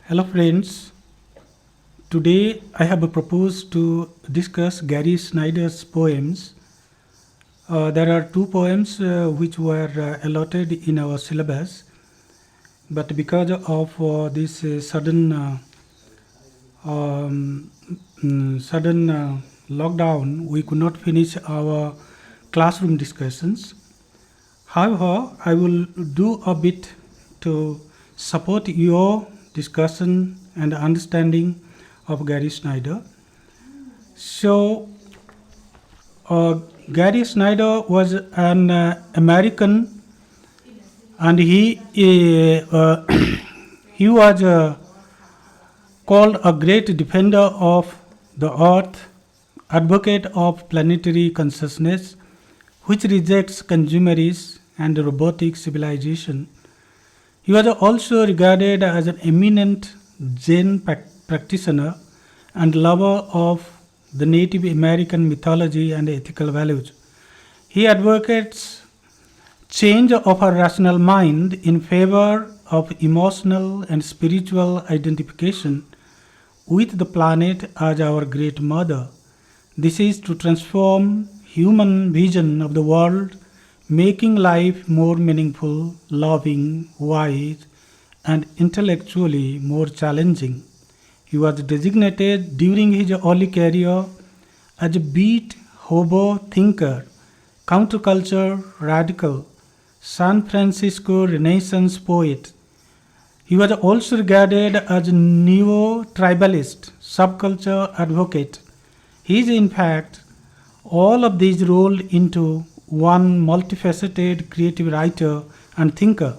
Hello friends, today I have proposed to discuss Gary Snyder's poems. There are two poems which were allotted in our syllabus, but because of this um, sudden lockdown, we could not finish our classroom discussions. However, I will do a bit to support your discussion and understanding of Gary Snyder. So, uh, Gary Snyder was an American, and he was called a great defender of the earth, advocate of planetary consciousness, which rejects consumerism and robotic civilization. He was also regarded as an eminent Zen practitioner and lover of the Native American mythology and ethical values. He advocates change of our rational mind in favor of emotional and spiritual identification with the planet as our great mother. This is to transform human vision of the world, making life more meaningful, loving, wise, and intellectually more challenging. He was designated during his early career as a beat hobo thinker, counterculture radical, San Francisco Renaissance poet. He was also regarded as a neo-tribalist, subculture advocate. He is in fact all of these rolled into one multifaceted creative writer and thinker.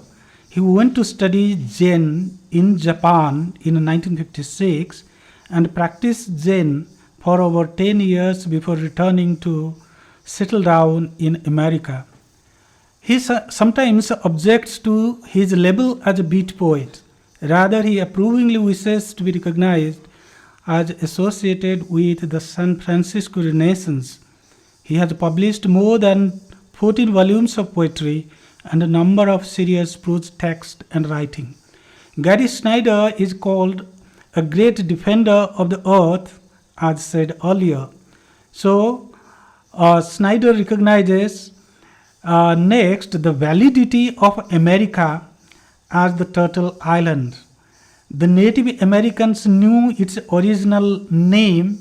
He went to study Zen in Japan in 1956 and practiced Zen for over 10 years before returning to settle down in America. He sometimes objects to his label as a beat poet. Rather, he approvingly wishes to be recognized as associated with the San Francisco Renaissance. He has published more than 14 volumes of poetry and a number of serious prose text and writing. Gary Snyder is called a great defender of the earth, as said earlier. So, Snyder recognizes next the validity of America as the Turtle Island. The Native Americans knew its original name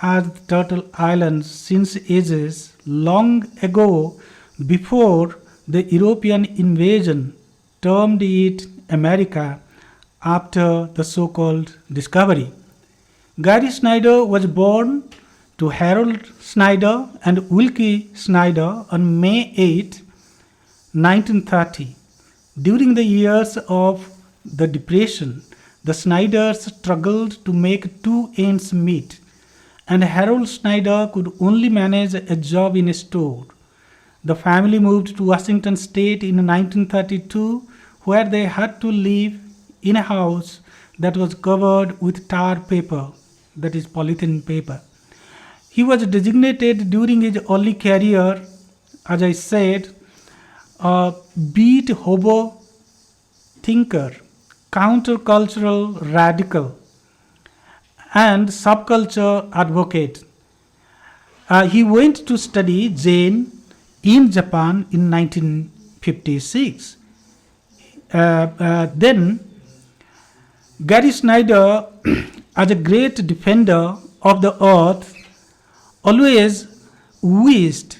as the Turtle Islands since ages long ago before the European invasion termed it America after the so-called discovery. Gary Snyder was born to Harold Snyder and Wilkie Snyder on May 8, 1930. During the years of the Depression, the Snyders struggled to make two ends meet, and Harold Snyder could only manage a job in a store. The family moved to Washington State in 1932, where they had to live in a house that was covered with tar paper, that is polythene paper. He was designated during his early career, as I said, a beat hobo thinker, countercultural radical, and subculture advocate. He went to study Zen in Japan in 1956. Then, Gary Snyder, as a great defender of the earth, always wished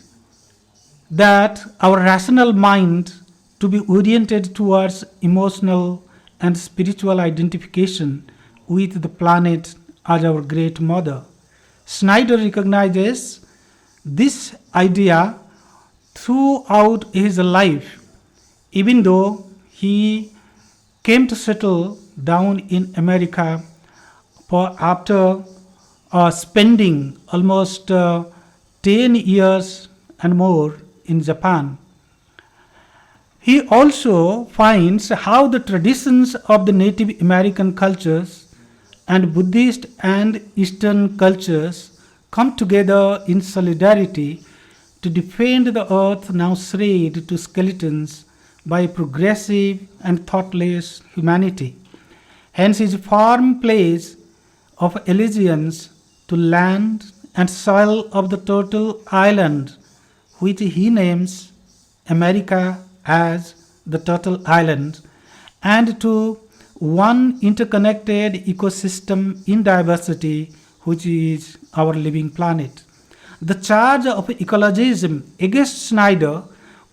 that our rational mind to be oriented towards emotional and spiritual identification with the planet as our great mother. Snyder recognizes this idea throughout his life, even though he came to settle down in America after spending almost 10 years and more in Japan. He also finds how the traditions of the Native American cultures and Buddhist and Eastern cultures come together in solidarity to defend the earth now shredded to skeletons by progressive and thoughtless humanity. Hence his firm place of allegiance to land and soil of the total island, which he names America as the total island, and to one interconnected ecosystem in diversity, which is our living planet. The charge of ecologism against Snyder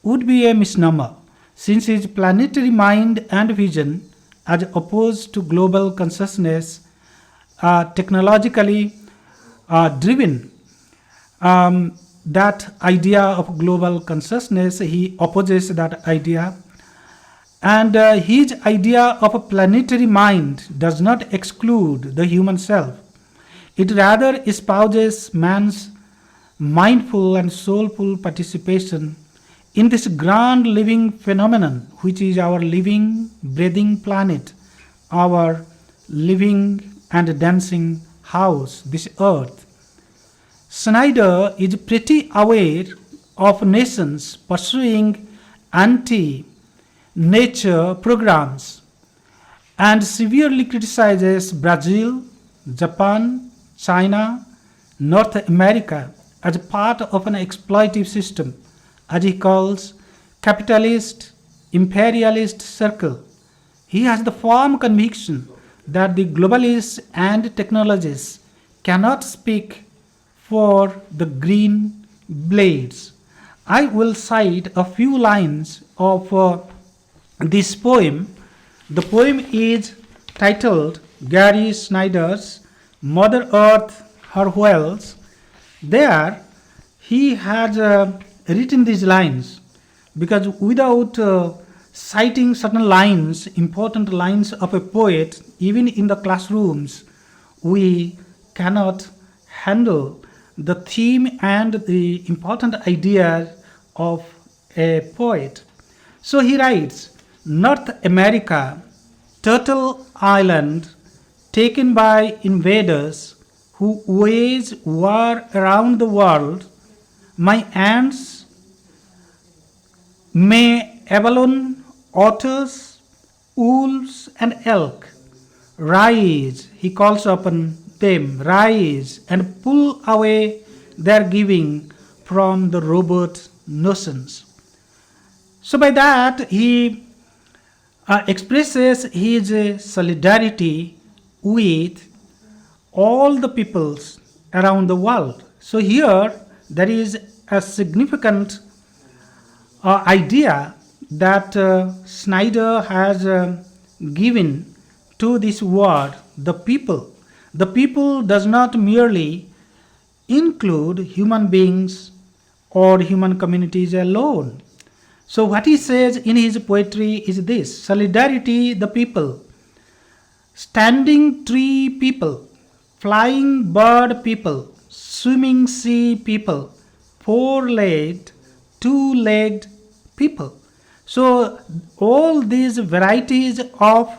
would be a misnomer, since his planetary mind and vision, as opposed to global consciousness, are technologically driven. That idea of global consciousness, he opposes that idea. And his idea of a planetary mind does not exclude the human self. It rather espouses man's mindful and soulful participation in this grand living phenomenon, which is our living, breathing planet, our living and dancing house, this earth. Snyder is pretty aware of nations pursuing anti-nature programs and severely criticizes Brazil, Japan, China, North America as part of an exploitative system, as he calls capitalist, imperialist circle. He has the firm conviction that the globalists and technologists cannot speak for the green blades. I will cite a few lines of this poem. The poem is titled Gary Snyder's Mother Earth, Her Wells. There he has written these lines because without citing certain lines, important lines of a poet, even in the classrooms, we cannot handle the theme and the important ideas of a poet. So he writes, North America, turtle island, taken by invaders who wage war around the world, my ants may Avalon, otters, wolves, and elk rise, he calls upon them, rise and pull away their giving from the robot notions. So by that he expresses his solidarity with all the peoples around the world. So here there is a significant idea that Snyder has given to this word, the people. The people does not merely include human beings or human communities alone. So what he says in his poetry is this: solidarity, the people, standing tree people, flying bird people, swimming sea people, four-legged, two-legged people. So all these varieties of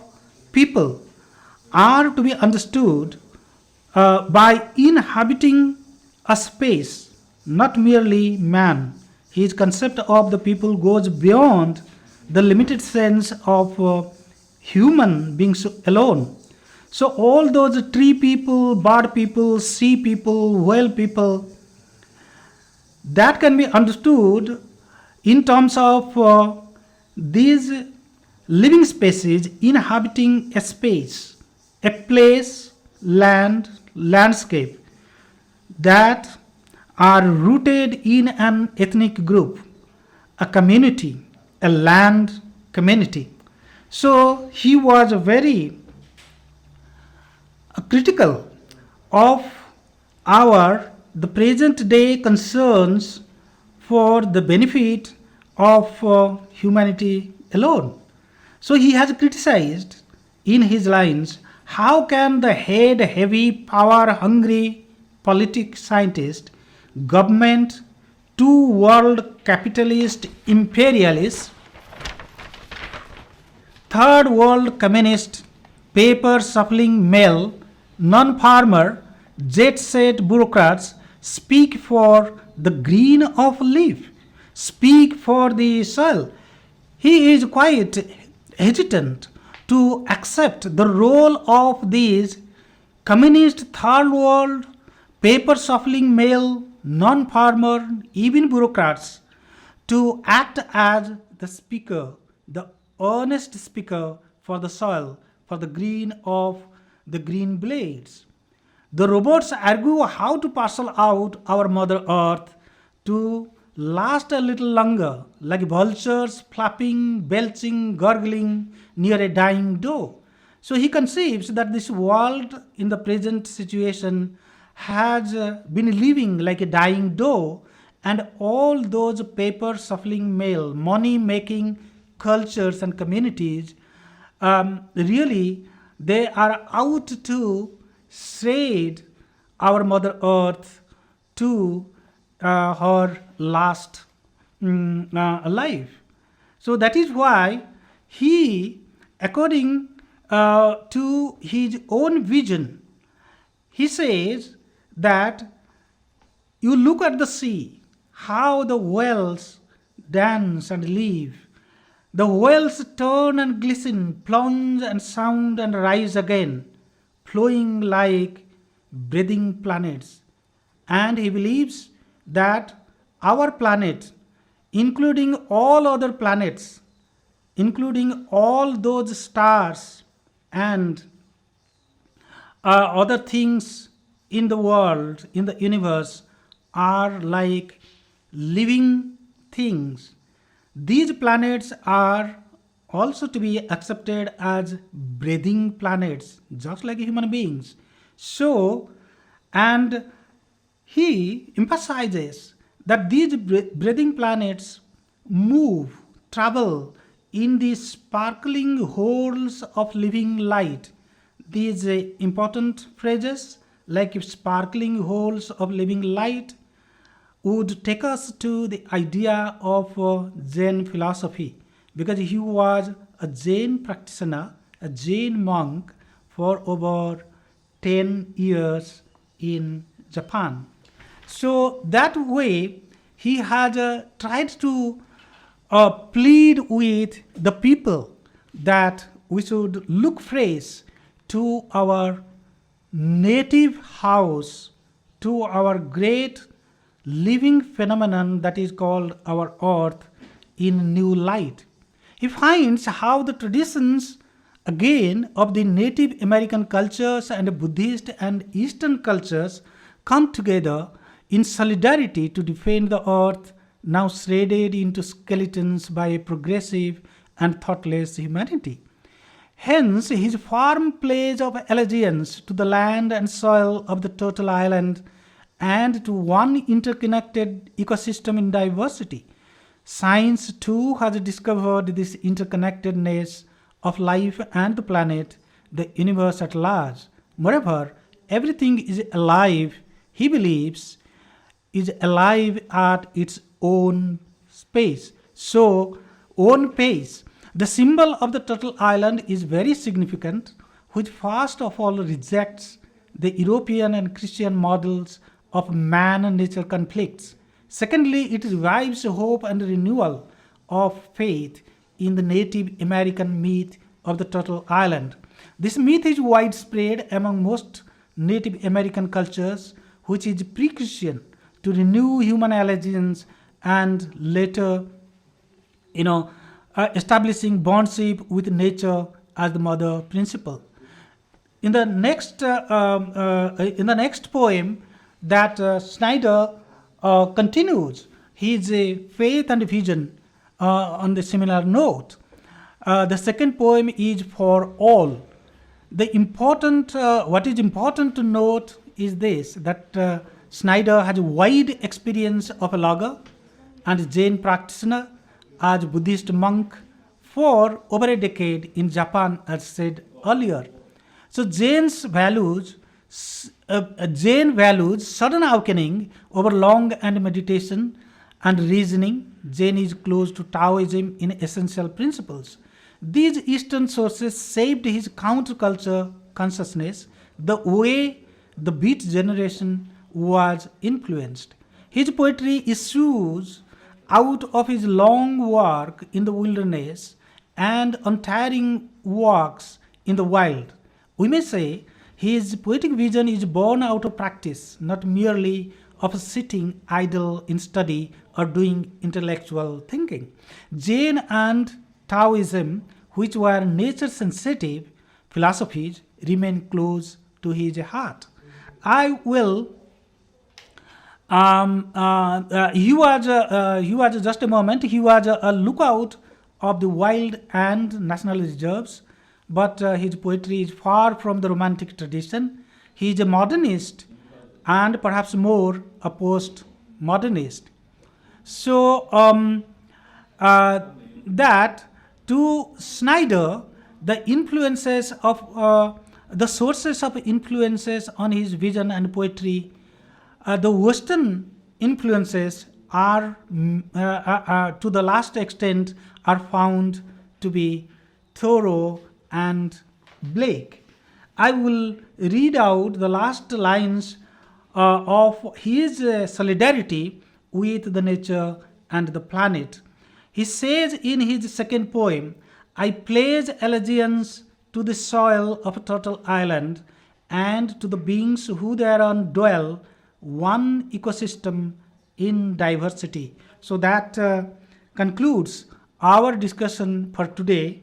people are to be understood by inhabiting a space, not merely man. His concept of the people goes beyond the limited sense of human beings alone. So all those tree people, bird people, sea people, whale people, that can be understood in terms of these living species inhabiting a space, a place, land, landscape that are rooted in an ethnic group, a community, a land community. So he was very critical of the present day concerns for the benefit of humanity alone. So he has criticized in his lines, how can the head heavy, power hungry, politic scientist, government, two world capitalist imperialist, third world communist, paper shuffling male, non-farmer, jet set bureaucrats speak for the green of leaf, speak for the soil. He is quite hesitant to accept the role of these communist third world, paper shuffling male, non farmer, even bureaucrats to act as the speaker, the earnest speaker for the soil, for the green of the green blades. The robots argue how to parcel out our Mother Earth to last a little longer, like vultures flapping, belching, gurgling near a dying doe. So he conceives that this world in the present situation has been living like a dying doe, and all those paper shuffling male, money making cultures and communities really they are out to shade our Mother Earth to her last life. So that is why he, according to his own vision, he says that you look at the sea, how the whales dance and live. The whales turn and glisten, plunge and sound and rise again, flowing like breathing planets. And he believes that our planet, including all other planets, including all those stars and other things in the world, in the universe, are like living things. These planets are also to be accepted as breathing planets, just like human beings. So, and he emphasizes that these breathing planets move, travel in these sparkling holes of living light. These important phrases like sparkling holes of living light would take us to the idea of Zen philosophy, because he was a Zen practitioner, a Zen monk for over 10 years in Japan. So that way he had tried to plead with the people that we should look fresh to our native house, to our great living phenomenon that is called our earth in new light. He finds how the traditions again of the Native American cultures and Buddhist and Eastern cultures come together in solidarity to defend the earth now shredded into skeletons by a progressive and thoughtless humanity. Hence, his firm pledge of allegiance to the land and soil of the total island and to one interconnected ecosystem in diversity. Science too has discovered this interconnectedness of life and the planet, the universe at large. Moreover, everything is alive, he believes, is alive at its own space. So, own pace. The symbol of the turtle island is very significant, which first of all rejects the European and Christian models of man and nature conflicts. Secondly, it revives hope and renewal of faith in the Native American myth of the turtle island. This myth is widespread among most Native American cultures, which is pre-Christian to renew human allegiance and later, establishing bondship with nature as the mother principle. In the next poem, that Snyder continues his faith and vision on the similar note. The second poem is for all. What is important to note is this, that Snyder has a wide experience of a logger and Jain practitioner as Buddhist monk for over a decade in Japan, as said earlier. So Jain values sudden awakening over long and meditation and reasoning. Jain is close to Taoism in essential principles. These Eastern sources shaped his counterculture consciousness, the way the Beat generation was influenced. His poetry issues out of his long work in the wilderness and untiring walks in the wild. We may say his poetic vision is born out of practice, not merely of sitting idle in study or doing intellectual thinking. Jain and Taoism, which were nature sensitive philosophies, remain close to his heart. I will he was just a moment. He was a lookout of the wild and national reserves, but his poetry is far from the romantic tradition. He is a modernist, and perhaps more a post-modernist. So that to Snyder, the influences of the sources of influences on his vision and poetry, the Western influences are, to the last extent, are found to be thorough and bleak. I will read out the last lines of his solidarity with the nature and the planet. He says in his second poem, I pledge allegiance to the soil of a turtle island and to the beings who thereon dwell, one ecosystem in diversity. So that concludes our discussion for today.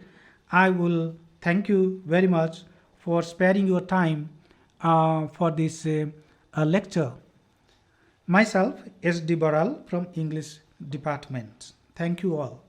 I will thank you very much for sparing your time for this lecture. Myself, S.D. Baral from English Department. Thank you all.